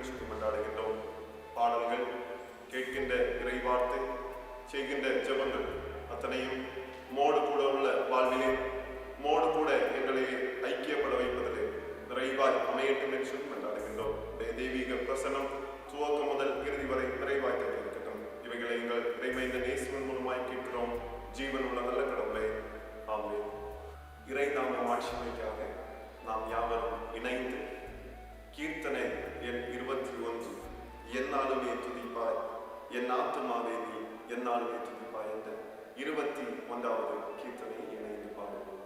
நிமிஷம் கொண்டாடுகின்றோம். பாடல்கள், கேட்கின்ற இறைவார்த்தை, செய்கின்ற ஜெபங்கள் அத்தனையும் மோடு கூட உள்ள வாழ்விலே மோடு கூட எங்களை ஐக்கியப்பட வைப்பதிலே நிறைவாய் அமையட்டும் என்று கொண்டாடுகின்றோம். தெய்வீக பிரசனம் துவக்கம் முதல் இறுதி வரை நிறைவாய் இருக்கட்டும். இவைகளை எங்கள் இறைமைந்த நேசின் மூலமாய் கேட்கிறோம். ஜீவன் உள்ள நல்ல கடவுளே, ஆமென். இறை நாம ஆட்சிமைக்காக நாம் யாவரும் இணைந்து கீர்த்தனை எண் 21, என்னாலுமே துதிப்பாய் என் ஆத்துமாவே நீ என்னாலுமே துதிப்பாய் என்ற 21வது கீர்த்தனை இணைந்து பாடுவோம்.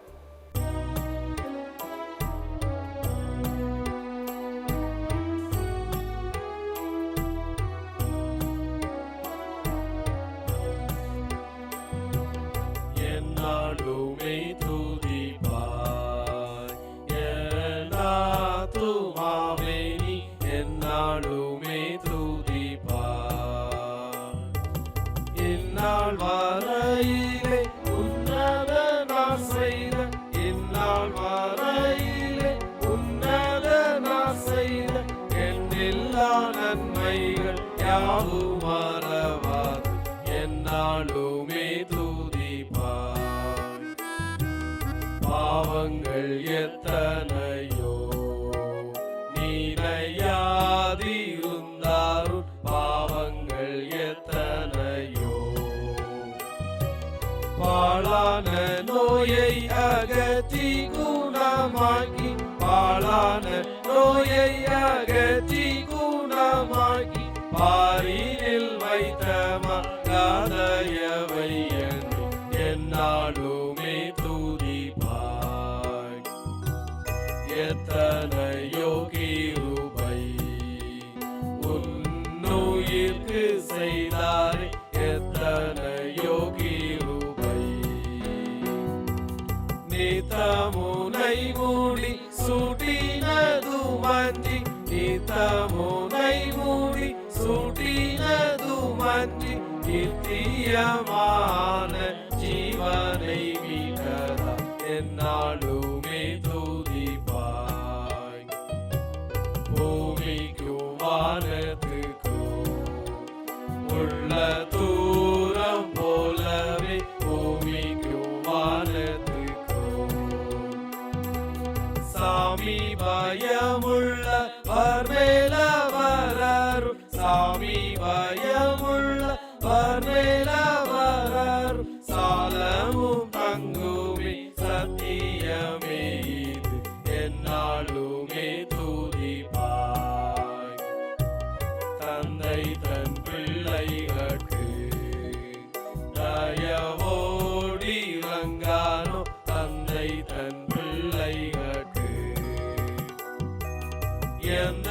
என்னாலுமே துதிப்பாய் என் ஆத்துமாவே நீ என்னாலுமே துதிப்பாய். இந்நாள் வரையிலே உன்னத நான் செய்த இந்நாள் வரையிலே உன்னத நான் செய்த எண்ணில்லா நன்மைகள் யாவும் மறவாது என்னாலுமே துதிப்பாய். பாவங்கள் எத்தனையோ நீரையாதிருந்தாரும் பாவங்கள் எத்தனையோ பாழான நோயை அகற்றி குணமாக்கி பாழான நோயை அகற்றி குணமாக்கி பாரினில் வைத்த மகாதயவை என்னாலுமே துதிப்பாய். எத்தனையோ கிருபை உன்னுயிர்க்கு செய்தாரே எத்தனையோ கிருபை. நித்தமுனை மூடி சூட்டினதுமன்றி நித்தமுனை மூடி சூட்டினதுமன்றி நித்தியமான ஜீவனை மீட்டதா என்னாலுமே துதிப்பாய். பூமிக்கும் வானத்துக்கும் உள்ள தூரம் போலவே பூமிக்கும் வானத்துக்கும் சாமி பயமுள்ள வர்மேலவரரும் சாமி பயமுள்ள வர்மேலவரரும் சாலமும் தங்குமே சத்தியமே இது என்னாலுமே துதிப்பாய். தந்தை தன் பிள்ளைகளுக்கு தயவோடி இறங்கானோ தந்தை தன் பிள்ளைகளுக்கு எந்த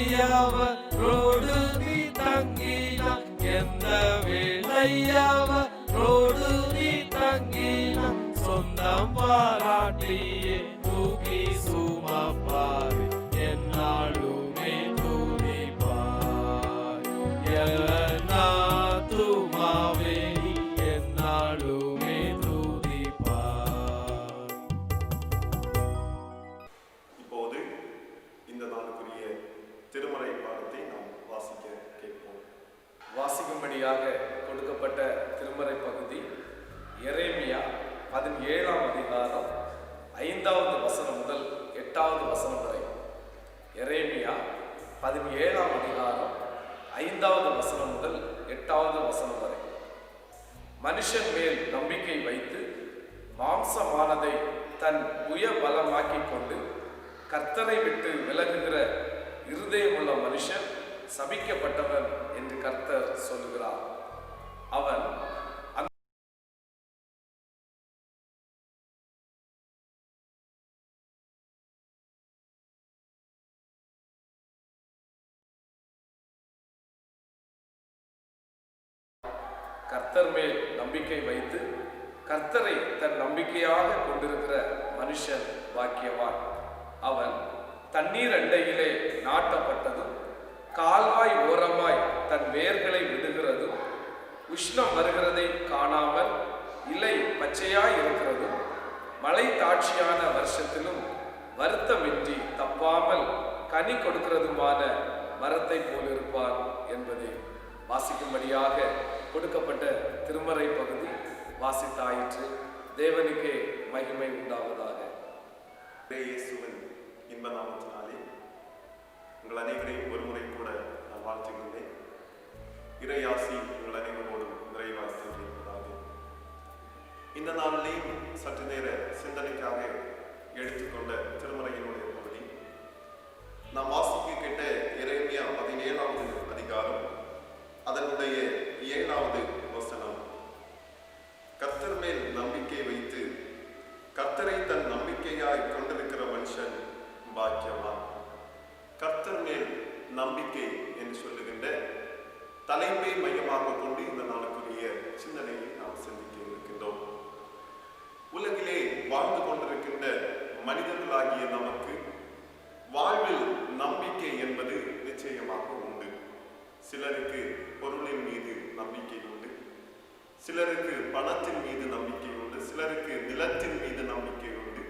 வேளையவரோடு நீ தங்கினான் எந்த வேளையவரோடு நீ தங்கினான் சொந்தம் பாராட்டியே தூக்கி சுமப்பார் என்னாலுமே துதிப்பாய். என் ஆத்துமாவே நீ என்னாலுமே துதிப்பாய். இப்போது இந்த நாளுக்குரிய திருமறை பாடத்தை நாம் வாசிக்க கேட்போம். வாசிக்கும்படியாக கொடுக்கப்பட்ட திருமறை பகுதி எரேமியா 17ஆம் அதிகாரம் 5வது வசனம் முதல் 8வது வசனம் வரை. எரேமியா 17ஆம் அதிகாரம் 5வது வசனம் முதல் 8வது வசனம் வரை. மனுஷன் மேல் நம்பிக்கை வைத்து மாம்சமானதை தன் புய பலமாக்கிக் கொண்டு கர்த்தரை விட்டு விலகுகிற இருதயமுள்ள மனுஷன் சபிக்கப்பட்டவன் என்று கர்த்தர் சொல்லுகிறார். அவன் கர்த்தர் மேல் நம்பிக்கை வைத்து கர்த்தரை தன் நம்பிக்கையாக கொண்டிருக்கிற மனுஷன் பாக்கியவான். அவன் தண்ணீர் அண்டையிலே நாட்டப்பட்டதும் கால்வாய் ஓரமாய் தன் வேர்களை விடுகிறதும் உஷ்ணம் வருகிறதை காணாமல் இலை பச்சையாய் இருக்கிறதும் மழை தாட்சியான வருஷத்திலும் வருத்தமின்றி தப்பாமல் கனி கனி கொடுக்கிறதுமான மரத்தை போல் இருப்பான் என்பதை வாசிக்கும்படியாக கொடுக்கப்பட்ட திருமறை பகுதி வாசித்தாயிற்று. தேவனுக்கே மகிமை உண்டாவதாக. இயேசுவின் இன்ப நாமத்தினாலே உங்கள் அனைவரையும் ஒருமுறை கூட நான் வாழ்த்துகின்றேன். இறையாசி உங்கள் அனைவரோடும் நிறைவாக இருப்பதாக. இந்த நாளிலேயும் சற்று நேர சிந்தனைக்காக எடுத்துக்கொண்ட திருமறையினுடைய பகுதி நாம் வாசிக்க கேட்ட எரேமியா 17வது அதிகாரம் அதனுடைய 7வது வசனம். கர்த்தர் மேல் நம்பிக்கை வைத்து கர்த்தரை தன் நம்பிக்கையாய் கொண்டிருக்கிற மனுஷன் பாக்கியவான். கர்த்தர் மேல் நம்பிக்கை என்று சொல்லுகின்ற தலைமை மையமாக கொண்டு இந்த நாளுக்குரிய சிந்தனையை நாம் சிந்திக்க இருக்கின்றோம். உலகிலே வாழ்ந்து கொண்டிருக்கின்ற மனிதர்களாகிய நமக்கு வாழ்வில் நம்பிக்கை என்பது நிச்சயமாக உண்டு. சிலருக்கு பொருளின் மீது நம்பிக்கை உண்டு, சிலருக்கு பணத்தின் மீது நம்பிக்கை உண்டு, சிலருக்கு நிலத்தின் மீது நம்பிக்கை உண்டு,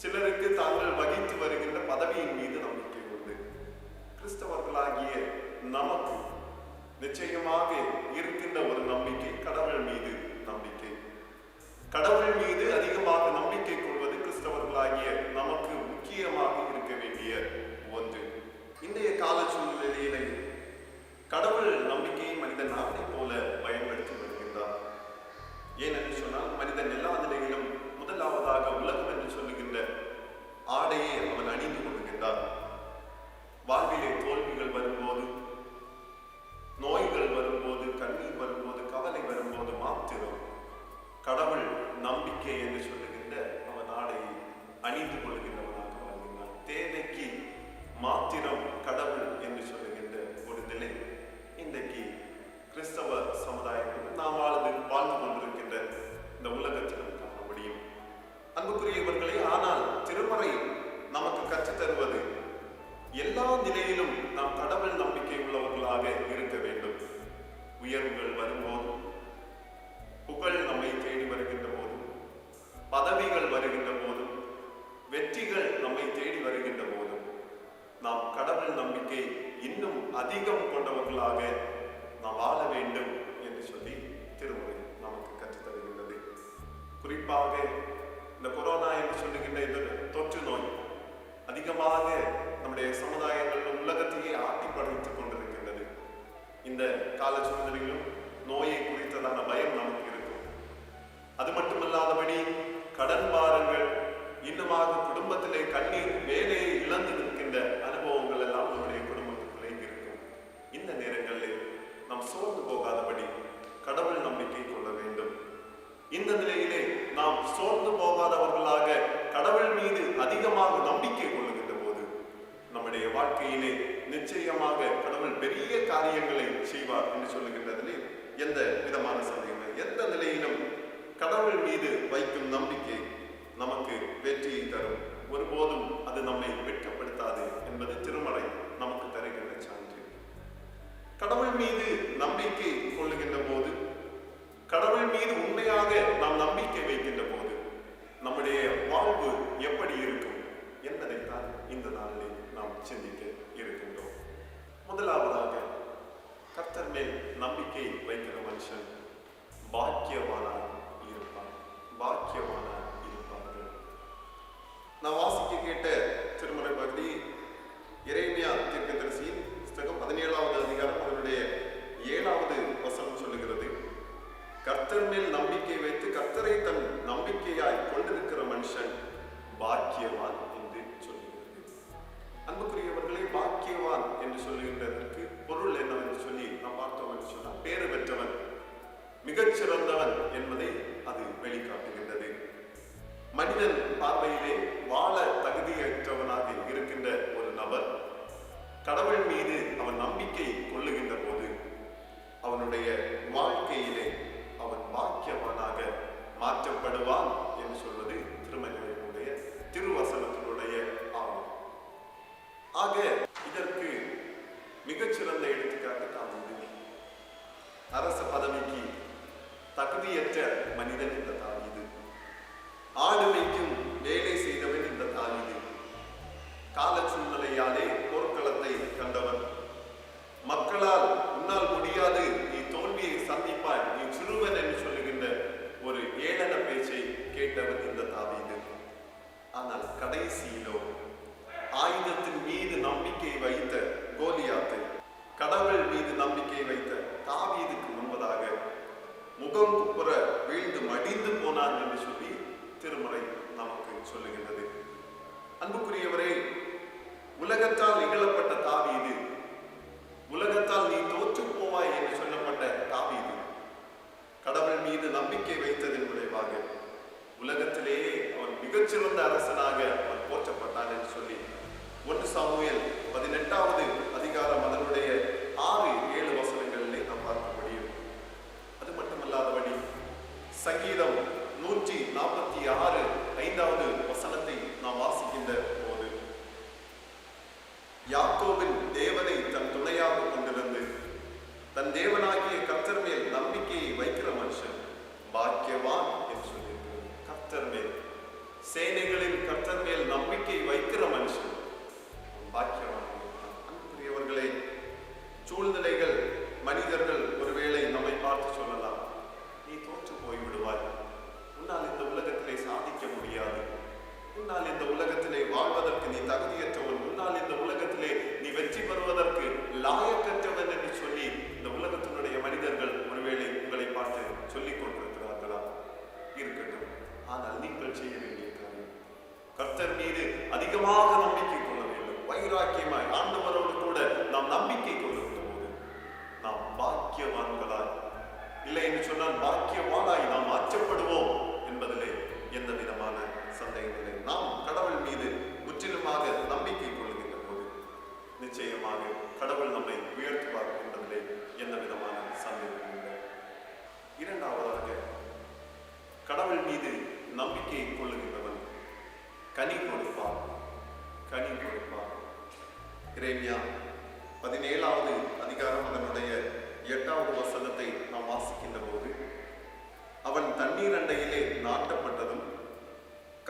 சிலருக்கு தாங்கள் வகித்து வருகின்ற பதவியின் மீது நம்பிக்கை உண்டு. கிறிஸ்தவர்களாகிய நமக்கு நிச்சயமாக இருக்கின்ற ஒரு நம்பிக்கை கடவுள் மீது நம்பிக்கை. கடவுள் மீது அதிகமாக நம்பிக்கை கொள்வது கிறிஸ்தவர்களாகிய நமக்கு முக்கியமாக இருக்க வேண்டிய ஒன்று. இன்றைய கால சூழ்நிலையிலே கடவுள் நம்பிக்கையை மனிதன் நாட்டை போல பயன்படுத்தி வருகின்றார். ஏனென்று சொன்னால் மனிதன் எல்லா நிலையிலும் முதலாவதாக உலகம் என்று சொல்லுகின்ற ஆடையை அவன் அணிந்து கொள்கின்றார். வாழ்விலே தோல்விகள் வரும்போது, நோய்கள் வரும்போது, கண்ணீர் வரும்போது, கவலை வரும்போது மாத்திரம் கடவுள் நம்பிக்கை என்று சொல்லுகின்ற அவன் ஆடையை அணிந்து கொள்கின்றவனாக வாழ்கிறான். தேவைக்கு மாத்திரம் கடவுள் என்று சொல்லுகின்ற ஒரு நிலை இன்றைக்கு கிறிஸ்தவ சமுதாயத்தில் நாம் வாழ்ந்து கொண்டிருக்கின்ற இந்த உலகத்தில் காண முடியும். அன்புக்குரியவர்களே, ஆனால் திருமறை நமக்கு கற்றுத்தருவது எல்லா நிலையிலும் நாம் கடவுள் நம்பிக்கை உள்ளவர்களாக இருக்க வேண்டும். உயர்வுகள் வரும்போதும், புகழ் நம்மை தேடி வருகின்ற போதும், பதவிகள் வருகின்ற போதும், வெற்றிகள் நம்மை தேடி வருகின்ற போதும் நாம் கடவுள் நம்பிக்கை இன்னும் அதிகம் கொண்டவர்களாக நாம் வாழ வேண்டும் என்று சொல்லி திருமுறை நமக்கு கற்றுத்தருகின்றது. குறிப்பாக இந்த கொரோனா என்று சொல்லுகின்ற இந்த தொற்று நோய் அதிகமாக நம்முடைய சமுதாயங்களில் உலகத்தையே ஆட்டி படைத்துக் கொண்டிருக்கின்றது. இந்த கால சூழ்நிலையிலும் நோயை குறித்ததான பயம் நமக்கு இருக்கும். அது மட்டுமல்லாதபடி கடன் பாரங்கள், இன்னுமாக குடும்பத்திலே கண்ணீர், வேலையை இழந்து நிற்கின்ற அனுபவங்கள் எல்லாம் நம்முடைய குடும்பத்துக்குள்ளே இருக்கும். இந்த நேரங்களில் நாம் சோர்ந்து போகாதபடி கடவுள் நம்பிக்கை கொள்ள வேண்டும். இந்த நிலையிலே நாம் சோர்ந்து போகாதவர்களாக கடவுள் மீது அதிகமாக நம்பிக்கை கொள்ளுகின்ற போது நம்முடைய வாழ்க்கையிலே நிச்சயமாக கடவுள் பெரிய காரியங்களை செய்வார் என்று சொல்லுகின்றதிலே எந்த விதமான சந்தேகம். எந்த நிலையிலும் கடவுள் மீது வைக்கும் நம்பிக்கை நமக்கு வெற்றியை தரும். ஒருபோதும் அது நம்மை வெட்கப்படுத்தாது என்பது திருமறை நமக்கு தருகின்ற சான்று. கடவுள் மீது நம்பிக்கை கொள்ளுகின்ற போது, கடவுள் மீது உண்மையாக நாம் நம்பிக்கை வைக்கின்ற போது நம்முடைய வாழ்வு எப்படி இருக்கும் என்பதைத்தான் இந்த நாளில் நாம் சிந்திக்க இருக்கின்றோம். முதலாவதாக, கர்த்தர் மேல் நம்பிக்கை வைக்கிற மனுஷன் பாக்கியவானாய் இருப்பான். பாக்கியவானாய் இருப்பார்கள். நான் வாசிக்க கேட்ட திருமறை பகுதி எரேமியா தீர்க்கதரிசியின் புத்தகம் 17வது அதிகாரம் அதனுடைய 7வது வசனம் சொல்லுகிறது. கர்த்தர் மேல் நம்பிக்கை வைத்து கர்த்தரை தன் நம்பிக்கையாய் கொண்டிருக்கிற மனுஷன் பாக்கியவான் என்று சொல்லுகிறது. அன்புக்குரியவர்களே, பாக்கியவான் என்று சொல்லுகின்றதற்கு பொருள் என்னவென்று சொல்லி நாம் பார்த்தோம் என்று சொன்னால் பேறு பெற்றவன், மிகச்சிறந்தவன் என்பதை அது வெளிக்காட்டுகின்றது. மனிதன் பார்வையிலே வாழ தகுதியற்றவனாக இருக்கின்ற ஒரு நபர் கடவுள் மீது அவன் நம்பிக்கை கொள்ளுகின்ற போது அவனுடைய வாழ்க்கையிலே அவன் பாக்கியவானாக மாற்றப்படுவான் என்று சொல்வது திருமறையினுடைய திருவசனத்தினுடைய ஆகும். ஆக இதற்கு மிகச்சிறந்த எடுத்துக்காட்டு தாவீது. அரச பதவிக்கு தகுதியற்ற மனிதன் இந்த தாவீது. ஆடு மேய்க்கும் வேலை செய்தவன் இந்த தாவீது. கால சூழ்நிலையாலே பொருளாதார மற்றவர்களால் உன்னால் முடியாது, நீ தோல்வியை சந்திப்பாய், நீ சிறுவன் என்று சொல்லுகின்ற ஒரு ஏளன பேச்சை கேட்டவர் இந்த தாவீது. ஆனால் கடைசியிலோ ஆயுதத்தின் மீது நம்பிக்கை வைத்த கோலியாத்து கடவுள் மீது நம்பிக்கை வைத்த தாவீதுக்கு முன்பதாக முகம் குப்புற வீழ்ந்து மடிந்து போனான் என்று சொல்லி திருமறை நமக்கு சொல்லுகின்றது. அன்புக்குரியவரே, உலகத்தால் இகழப்பட்ட தாவீது, உலகத்தால் நீ தோற்று போவாய் என்று சொல்லப்பட்ட தாவீது கடவுள் மீது நம்பிக்கை வைத்ததன் விளைவாக உலகத்திலேயே அவன் மிகச்சிறந்த அரசனாக அவன் போற்றப்பட்டான் என்று சொல்லி 1 சாமுவேல் 18வது அதிகாரம் அதனுடைய 6-7 வசனங்களிலே நாம் பார்க்க முடியும். அது மட்டுமல்லாதபடி சங்கீதம் 146 5வது வசனத்தை நாம் வாசிக்கின்ற போது, யாக்கோபின் தேவனை தன் துணையாக கொண்டிருந்து தன் தேவனாகிய கர்த்தர் மேல் நம்பிக்கையை வைக்கிற மனுஷன் பாக்கியவான் என்று சொல்லியிருக்கிறது. கர்த்தர் மேல், சேனைகளின் கர்த்தர் மேல் நம்பிக்கை வைக்கிற மனுஷன் பாக்கியவான். அன்புக்குரியவர்களே, சூழ்நிலைகள், மனிதர்கள் ஒருவேளை நம்மை பார்த்து சொல்லலாம், நீ தோற்று போய்விடுவாய், உன்னால் இந்த உலகத்திலே சாதிக்க முடியாது, உன்னால் இந்த உலகத்திலே வாழ்வதற்கு நீ தகுதியற்றவன், உன்னால் இந்த உலகத்திலே நீ வெற்றி பெறுவதற்கு லாயக்கற்றவன் என்று சொல்லி இந்த உலகத்தினுடைய மனிதர்கள் ஒருவேளை உங்களை பார்த்து சொல்லிக் கொண்டிருக்கிறார்களா? இருக்கட்டும். ஆனால் நீங்கள் செய்ய வேண்டிய காரியம் கர்த்தர் மீது அதிகமாக நம்பிக்கை கொள்ள வேண்டும். வைராக்கியமாய் ஆண்டவரோடு கூட நாம் நம்பிக்கை கொள்ளுகிற போது நாம் பாக்கியவான்களாய், இல்லை என்று சொன்னால் பாக்கியவானாய் நாம் மாற்றப்படுவோம் என்பதிலே எந்த விதமான சந்தேகமில்லை. நாம் கடவுள் மீது முற்றிலுமாக நம்பிக்கை கொள்ளுகின்ற போது நிச்சயமாக கடவுள் நம்மை உயர்த்துவார் என்பதிலே எந்த விதமான சந்தேகமும் இல்லை. இரண்டாவதாக, கடவுள் மீது நம்பிக்கை கொள்ளுகின்றவன் கனி கொடுப்பார், கனி கொடுப்பார். எரேமியா 17வது அதிகாரம் அதனுடைய 8வது வசனத்தை நாம் வாசிக்கின்ற போது, அவன் தண்ணீர் அண்டையிலே நாட்டப்பட்டதும்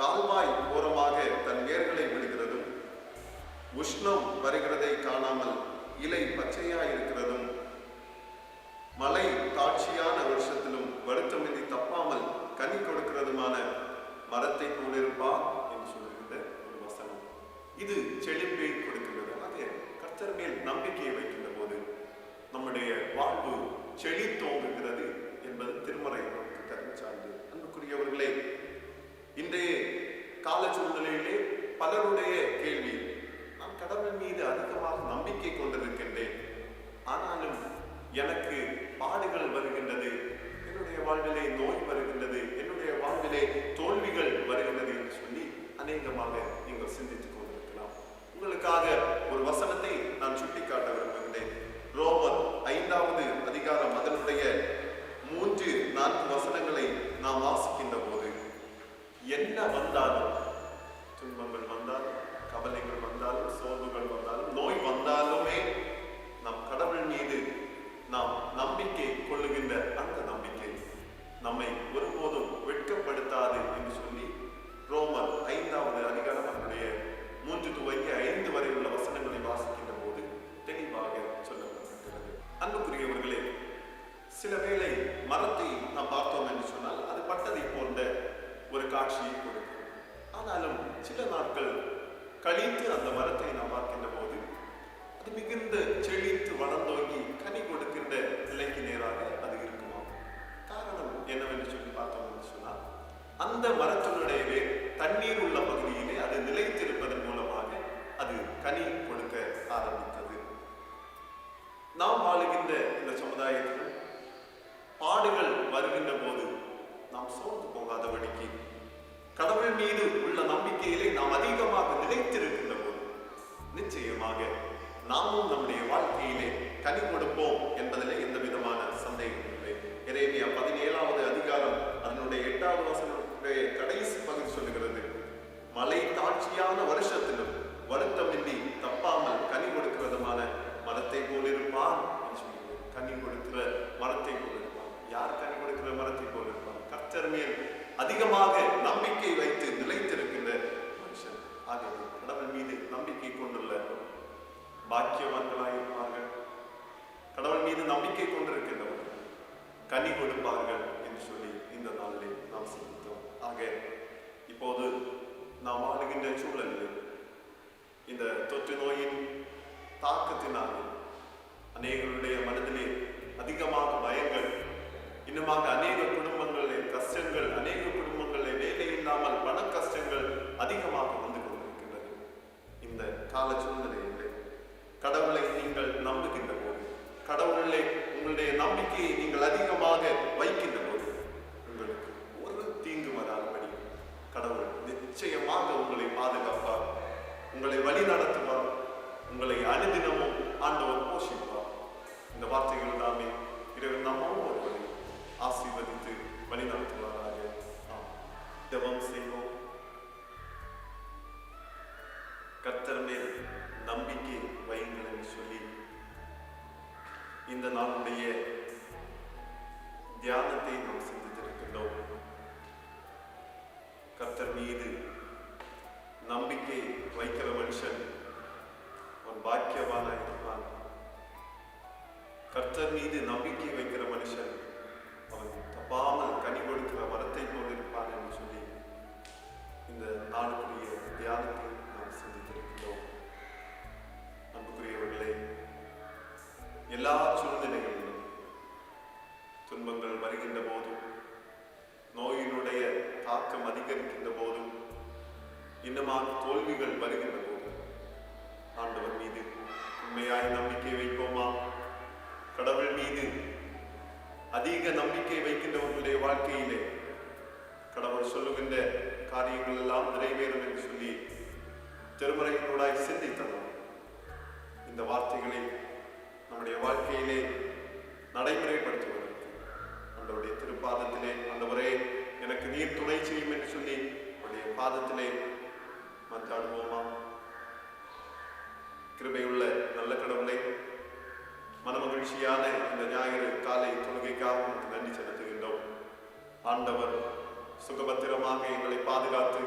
கால்வாய் ஓரமாக தன் வேர்களை விடுகிறதும் உஷ்ணம் வருகிறதை காணாமல் இலை பச்சையாயிருக்கிறதும் மழை தாட்சியான வருஷத்திலும் வருத்தமின்றி தப்பாமல் கனி கொடுக்கிறதுமான மரத்தை போலிருப்பார் என்று சொல்லுகின்ற ஒரு வசனம். இது செழிப்பை கொடுக்கிறது. ஆக கர்த்தர் மேல் நம்பிக்கையை வைக்கின்ற போது நம்முடைய வாழ்வு செழித்தோங்குகிறது என்பது திருமறை நமக்கு தரும் சான்று. அன்புக்குரியவர்களே, இன்றைய கால சூழ்நிலையிலே பலருடைய கேள்வி, நான் கடவுள் மீது அதிகமாக நம்பிக்கை கொண்டிருக்கின்றேன், ஆனாலும் எனக்கு பாடுகள் வருகின்றது, என்னுடைய வாழ்விலே நோய் வருகின்றது, என்னுடைய வாழ்விலே தோல்விகள் வருகின்றது என்று சொல்லி அநேகமாக நீங்கள் சிந்தித்துக் கொண்டிருக்கலாம். உங்களுக்காக ஒரு வசனத்தை நான் சுட்டிக்காட்ட விரும்புகின்றேன். ரோமர் 5வது அதிகாரம் அதனுடைய 3-4 வசனங்களை நாம் வாசிக்கின்ற போது, என்ன வந்தாலும், துன்பங்கள் வந்தாலும், கவலைகள் வந்தாலும், சோர்வுகள் வந்தாலும், நோய் வந்தாலுமே நம் கடவுள் மீது நாம் நம்பிக்கை கொள்ளுகின்ற அந்த நம்பிக்கை நம்மை ஒருபோதும் வெட்கப்படுத்தாது என்று சொல்லி ரோமர் 5வது அதிகாரம் அதனுடைய 3-5 வரை உள்ள வசனங்களை வாசிக்கின்ற போது தெளிவாக சொல்லப்பட்டிருக்கிறது. அன்புக்குரியவர்களே, சில வேளை மரத்தை நாம் பார்த்தோம் என்று சொன்னால் அது பட்டதை போன்ற ஒரு காட்சியை கொடுக்கும். ஆனாலும் சில நாட்கள் கழித்து அந்த மரத்தை நாம் பார்க்கின்ற போது அது மிகுந்த செழித்து வளர்ந்தோங்கி கனி கொடுக்கின்ற நிலைக்கு நேராக அது இருக்குமா? காரணம் என்னவென்று சொல்லி பார்த்தோம் என்று சொன்னால், அந்த மரத்தினுடைய தண்ணீர் உள்ள பகுதியிலே அது நிலைத்திருப்பதன் மூலமாக அது கனி கொடுக்க ஆரம்பித்தது. நாம் வாழுகின்ற இந்த சமுதாயத்தில் பாடுகள் வருகின்ற போது நாம் சோர்ந்து போகாதபடிக்கு கடவுள் மீது உள்ள நம்பிக்கையிலே நாம் அதிகமாக நிலைத்திருக்கின்ற போது நிச்சயமாக நாமும் நம்முடைய வாழ்க்கையிலே கனி கொடுப்போம் என்பதிலே எந்த விதமான சந்தேகம் இல்லை. எரேமியா 17வது அதிகாரம் அதனுடைய 8வது வசனத்துடைய கடைசி பகுதி சொல்லுகிறது, மழை தாட்சியான வருஷத்திலும் வருத்தமின்றி தப்பாமல் கனி கொடுக்கிறதுமான மரத்தை போலிருப்பான் என்று சொல்லுகிறது. கனி கொடுக்கிற மரத்தை போலிருப்பான். யார் கனி கொடுக்கிற மரத்தை போலிருப்பான்? கர்த்தர் மேல் அதிகமாக நம்பிக்கை வைத்து நிலைத்திருக்கின்ற மனுஷன். ஆகவே கடவுள் மீது நம்பிக்கை கொண்டுள்ள பாக்கியவான்களாயிருப்பார்கள். சூழலில் இந்த தொற்று நோயின் தாக்கத்தினால் அநேகருடைய மனதிலே அதிகமாக பயங்கள், இன்னுமாக அநேக குடும்பங்களிலே கஷ்டங்கள், அநேக குடும்பங்களிலே வேலை இல்லாமல் பண கஷ்டங்கள் அதிகமாக வந்து கொண்டிருக்கின்றது. இந்த கால சூழ்நிலையிலே கடவுளை நீங்கள் நம்புகின்ற போது, கடவுளிலே உங்களுடைய நம்பிக்கையை நீங்கள் அதிகமாக வைக்கின்ற போது உங்களுக்கு ஒரு தீங்கு வராதபடி கடவுள் நிச்சயமாக உங்களை பாதுகாப்பார், உங்களை வழி நடத்துவார், உங்களை அனுதினமும் ஆண்டவர் போஷிப்பார். இந்த வார்த்தைகள் தாமே இறைவன் நம்மோடு ஒருவரை ஆசீர்வதித்து வழி நடத்துவாராக. ஜெபம் செய்வோம். கர்த்தர் மேல் நம்பிக்கை வையுங்கள் என்று சொல்லி இந்த நாளுடைய தியானத்தை நாம் சிந்தித்திருக்கின்றோம். கர்த்தர் மீது நம்பிக்கை வைக்கிற மனுஷன் அவன் பாக்கியவானாக இருப்பான். கர்த்தர் மீது நம்பிக்கை வைக்கிற மனுஷன் அவன் தப்பாமல் கனி கொடுக்கிற மரத்தை போல் இருப்பான் என்று சொல்லி இந்த நாளுக்குரிய தியானத்தை நாம் சிந்தித்திருக்கிறோம். அன்புக்குரியவர்களே, எல்லா சூழ்நிலைகளிலும் துன்பங்கள் வருகின்ற போதும், நோயினுடைய தாக்கம் அதிகரிக்கின்ற போதும், இன்னமாக தோல்விகள் வருகின்ற போதும் ஆண்டவர் மீது உண்மையாய் நம்பிக்கை வைப்போமா? கடவுள் மீது அதிக நம்பிக்கை வைக்கின்றவர்களுடைய வாழ்க்கையிலே கடவுள் சொல்லுகின்ற காரியங்கள் எல்லாம் நிறைவேறும் என்று சொல்லி திருமறையினூடாய் சிந்தித்தோம். இந்த வார்த்தைகளை நம்முடைய வாழ்க்கையிலே நடைமுறைப்படுத்துவதற்கு ஆண்டவருடைய திருப்பாதத்திலே, ஆண்டவரே எனக்கு நீர் துணை செய்யும் என்று சொல்லி அவருடைய பாதத்திலே மன்றாடுவோமா? கிருபையுள்ள நல்ல கடவுளை, மனமகிழ்ச்சியான இந்த ஞாயிறு காலை தொழுகைக்காக உங்களுக்கு நன்றி செலுத்துகின்றோம். ஆண்டவர் சுகபத்திரமாக எங்களை பாதுகாத்து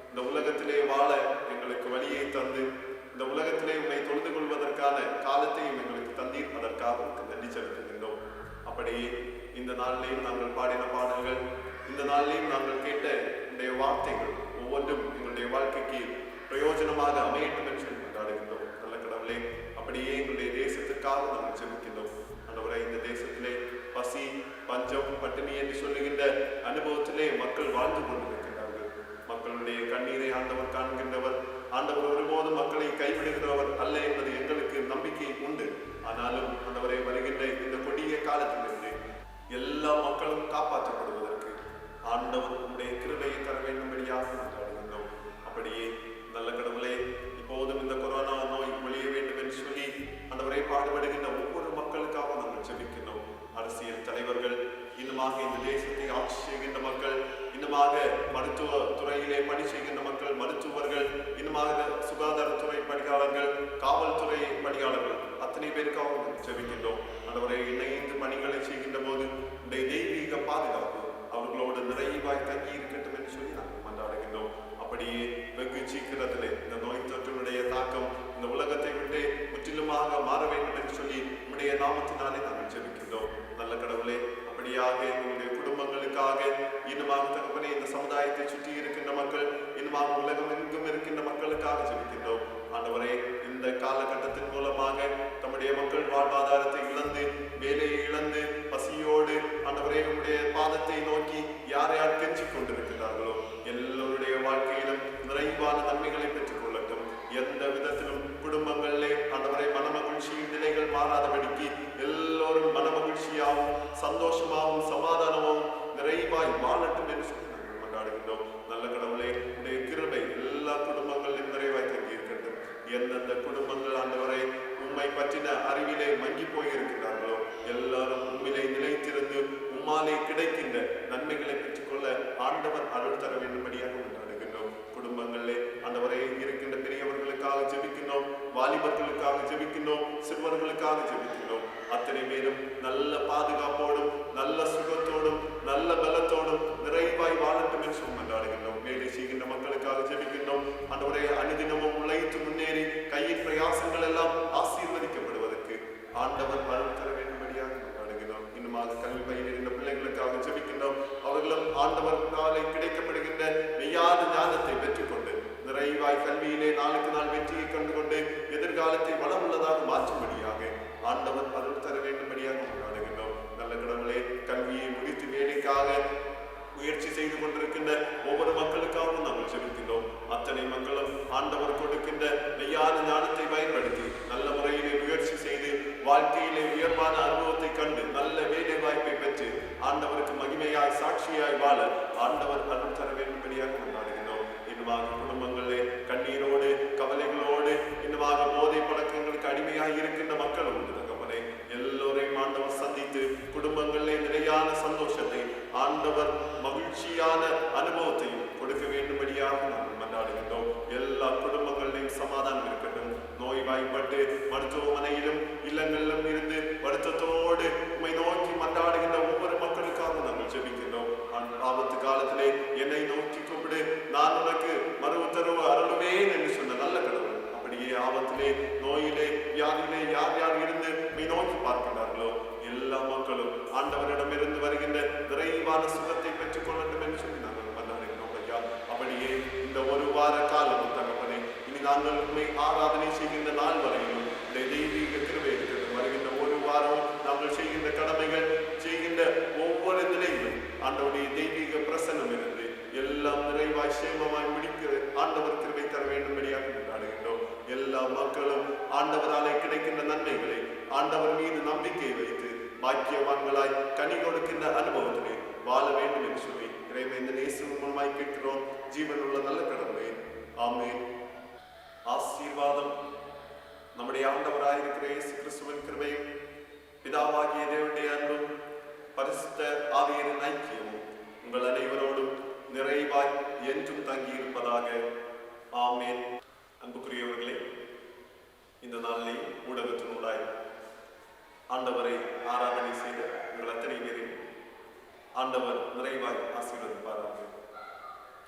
இந்த உலகத்திலே வாழ எங்களுக்கு வழியை தந்து, இந்த உலகத்திலே உங்களை தொழுது கொள்வதற்கான காலத்தையும் எங்களுக்கு தந்தீர். அதற்காக உங்களுக்கு நன்றி செலுத்துகின்றோம். அப்படியே இந்த நாளிலேயும் நாங்கள் பாடின பாடல்கள், இந்த நாளிலேயும் நாங்கள் கேட்ட இந்த வார்த்தைகள் ஒவ்வொன்றும் எங்களுடைய வாழ்க்கைக்கு பிரயோஜனமாக அமையட்டும் என்று கொண்டாடுகின்றோம். நல்ல கடவுளே, அப்படியே எங்களுடைய தேசத்திற்காக நாங்கள் செலுத்தினோம். ஆண்டவரே, இந்த தேசத்திலே பசி, பஞ்சம், பட்டினி என்று சொல்லுகின்ற அனுபவத்திலே மக்கள் வாழ்ந்து கொண்டிருக்கிறார்கள். மக்களுடைய கண்ணீரை ஆண்டவர் காண்கின்றவர். ஆண்டவர் ஒருபோதும் மக்களை கைவிடுகிறவர் அல்ல என்பது எங்களுக்கு நம்பிக்கை உண்டு. ஆனாலும் ஆண்டவரை வருகின்ற இந்த கொடிய காலத்திலிருந்து எல்லா மக்களும் காப்பாற்றப்படுவதற்கு ஆண்டவர் உடைய கிருபையை தர வேண்டும்படியாக கொண்டாடுகின்றோம். அப்படியே நல்ல கடவுளே, இப்போதும் இந்த கொரோனா நோய் ஒழிய வேண்டும் என்று சொல்லி ஆண்டவரை பாடுபடுகின்ற ஒவ்வொரு மக்களுக்காக நாங்கள் ஜெபிக்கின்றோம். அரசியல் தலைவர்கள், இன்னுமாக இந்த தேசத்தை ஆட்சி செய்கின்ற மக்கள், இன்னுமாக மருத்துவ துறையிலே பணி செய்கின்ற மக்கள், மருத்துவர்கள், இன்னுமாக சுகாதாரத்துறை பணியாளர்கள், காவல்துறை பணியாளர்கள், அத்தனை பேருக்காக ஜெபிக்கின்றோம். ஆண்டவரை இணைந்து பணிகளை செய்கின்ற போது உடைய தெய்வீக பாதுகாப்பு அவர்களோடு நிறைவாய் தங்கி இருக்கட்டும் என்று சொல்லி நாங்கள் மன்றாடுகின்றோம். அப்படியே வெகு சீக்கிரத்திலே இந்த நோய் தொற்றினுடைய தாக்கம் இந்த உலகத்தை விட்டு முற்றிலுமாக மாற வேண்டும் என்று சொல்லி உடைய நாமத்தினாலே நாங்கள் ஜெபிக்கின்றோம். நல்ல கடவுளே, அப்படியாக எங்களுடைய குடும்பங்களுக்காக, இன்னுமாக தகப்பனே இந்த சமுதாயத்தை சுற்றி இருக்கின்ற மக்கள், இன்னுமாக உலகம் எங்கும் இருக்கின்ற மக்களுக்காக ஜெபிக்கின்றோம். ஆண்டவரே, இந்த காலகட்டத்தின் மூலமாக தம்முடைய மக்கள் வாழ்வாதாரத்தை இழந்து, வேலையை இழந்து, பசியோடு ஆண்டவரே உடைய பாதத்தை நோக்கி யார் யார் கெஞ்சிக் கொண்டிருக்கிறார்களோ எல்லோருடைய வாழ்க்கையிலும் நிறைவான நன்மைகளை பெற்றுக் கொள்ளட்டும். எந்த விதத்திலும் குடும்பங்களிலே ஆண்டவரை மனமகிழ்ச்சியின் நிலைகள் மாறாதபடிக்கு எல்லோரும் மனமகிழ்ச்சியாகவும் சந்தோஷமாகவும் சமாதானமாகவும் நிறைவாய் வாழட்டும் என்று சொல்லி நாங்கள் கொண்டாடுகின்றோம். நல்ல கடவுளே, உடைய கிருபை எல்லா குடும்பங்களிலும் நிறைவாய் தங்கி இருக்கட்டும். எந்தெந்த குடும்பங்கள் ஆண்டவரை உம்மை பற்றின அறிவிலே மங்கி போயிருக்கிறார்களோ எல்லாரும் உண்மையிலே நிலைத்திருந்து உம்மாலே கிடைக்கின்ற நன்மைகளை பெற்றுக்கொள்ள ஆண்டவர் அருள் தர வேண்டும்படியாக கொண்டாடுகின்றோம். குடும்பங்களிலே ஆண்டவரை இருக்கின்ற பெரியவர்களுக்காக ஜெபிக்கின்றோம், வாலிபர்களுக்காக ஜெபிக்கின்றோம், சிறுவர்களுக்காக ஜெபிக்கின்றோம். அத்தனை பேரும் நல்ல பாதுகாப்போடும் நல்ல சுகத்தோடும் நல்ல பலத்தோடும் நிறைவாய் வாழட்டும் என்று கொண்டாடுகின்றோம். வேலை செய்கின்ற மக்களுக்காக ஜெபிக்கின்றோம். ஆண்டவரை அனுதினமும் உழைத்து முன்னேறி கையின் பிரயாசங்கள் எல்லாம் ஆசீர்வதிக்கப்படுவதற்கு ஆண்டவர் அருள் தர வேண்டும்படியாக கொண்டாடுகிறோம். இன்னுமாக கல்வி பயிலுகின்ற பிள்ளைகளுக்காக ஜெபிக்கின்றோம். அவர்களும் ஆண்டவர்களாலே கிடைக்கப்படுகின்ற மெய்யான ஞானத்தை பெற்றுக்கொண்டு நிறைவாய் கல்வியிலே நாளுக்கு நாள் வெற்றியை கண்டுகொண்டு எதிர்காலத்தை வளமுள்ளதாக மாற்றும்படியாக ஆண்டவர் அருள் தர வேண்டும்படியாக கொண்டாடுகின்றோம். நல்ல கடவுளே, கல்வியை முடித்து வேலைக்காக முயற்சி செய்து கொண்டிருக்கின்ற ஒவ்வொரு மக்களுக்காகவும் நாங்கள் செலுத்தினோம். அத்தனை மக்களும் ஆண்டவர் கொடுக்கின்ற மெய்யான ஞானத்தை பயன்படுத்தி நல்ல முறையிலே முயற்சி செய்து வாழ்க்கையிலே உயர்வான அனுபவத்தை கண்டு நல்ல வேலை வாய்ப்பை பெற்று ஆண்டவருக்கு மகிமையாய் சாட்சியாய் வாழ ஆண்டவர் அருள் தர வேண்டும்படியாக கொண்டாடுகின்றோம். இன்னுமாக குடும்பங்களே கண்ணீரோடு கவலைகளோடு இன்னுமாக போதை பழக்கங்களுக்கு அடிமையாய் இருக்கின்ற மக்கள் உண்டு தகப்பனே. எல்லோரையும் ஆண்டவர் சந்தித்து குடும்பங்களிலே நிலையான சந்தோஷத்தை ஆண்டவர் மகிழ்ச்சியான அனுபவத்தையும் கொடுக்க வேண்டும்படியாக நாங்கள் மன்றாடுகின்றோம். எல்லா குடும்பங்களிலும் சமாதானம் இருக்கட்டும். நோய்வாய்ப்பட்டு மருத்துவமனையிலும் இல்லங்களிலும் இருந்து வருத்தத்தோடு உம்மை நோக்கி மன்றாடுகின்ற ஒவ்வொரு மக்களுக்காக நாங்கள் ஜெபிக்கின்றோம். ஆபத்து காலத்திலே என்னை நோக்கி கூப்பிடு, நான் உனக்கு மறு உத்தரவு அருளுவேன் என்று சொன்ன நல்ல கடவுள். அப்படியே ஆபத்திலே நோயிலே வியாதியிலே யார் யார் இருந்து உம்மை நோக்கி பார்க்கின்றார்களோ எல்லா மக்களும் ஆண்டவரிடமிருந்து வருகின்ற நிறைவான சுகத்தை பெற்றுக் கொள்ளட்டும் என்று சொல்லி நாங்கள் மன்றாடுகிறோம் ஐயா. அப்படியே இந்த ஒரு வார காலம் தகப்பனே, இனி நாங்கள் உண்மை ஆராதனை செய்கின்ற நாள் வரையிலும் இந்த தெய்வீக கிருபை இருக்கிறது. வருகின்ற ஒரு வாரம் நாங்கள் செய்கின்ற கடமைகள் செய்கின்ற ஒவ்வொரு நிலையிலும் ஆண்டவருடைய தெய்வீக பிரசன்னம் இருந்து எல்லாம் நிறைவாய் சேமமாய் முடிக்கிற ஆண்டவர் கிருபை தர வேண்டும்படியாக கொண்டாடுகின்றோம். எல்லா மக்களும் ஆண்டவராலே கிடைக்கின்ற நன்மைகளை ஆண்டவர் மீது நம்பிக்கை வைத்து பாக்கியவான்களாய் கனி கொடுக்கின்ற அனுபவத்திலே வாழ வேண்டும் என்று சொல்லி இறைவன் இந்த நேசம் மூலமாய் கேட்கிறோம். ஜீவனுள்ள நல்ல கடவுளே, ஆமென். ஆசீர்வாதம் நம்முடைய ஆண்டவராயிருக்கிற இயேசு கிறிஸ்துவின் கிருபையும் பிதாவாகிய தேவனுடைய அன்பும் பரிசுத்த ஆவியின் ஐக்கியமும் உங்கள் அனைவரோடும் நிறைவாய் என்றும் தங்கியிருப்பதாக. ஆமென். அன்புக்குரியவர்களே, இந்த நாளிலே ஊடகத்தினூடாய் ஆண்டவரை ஆராதனை செய்த உங்கள் அத்தனை பேரையும் ஆண்டவர் நிறைவாய் ஆசீர்வதிப்பாராக.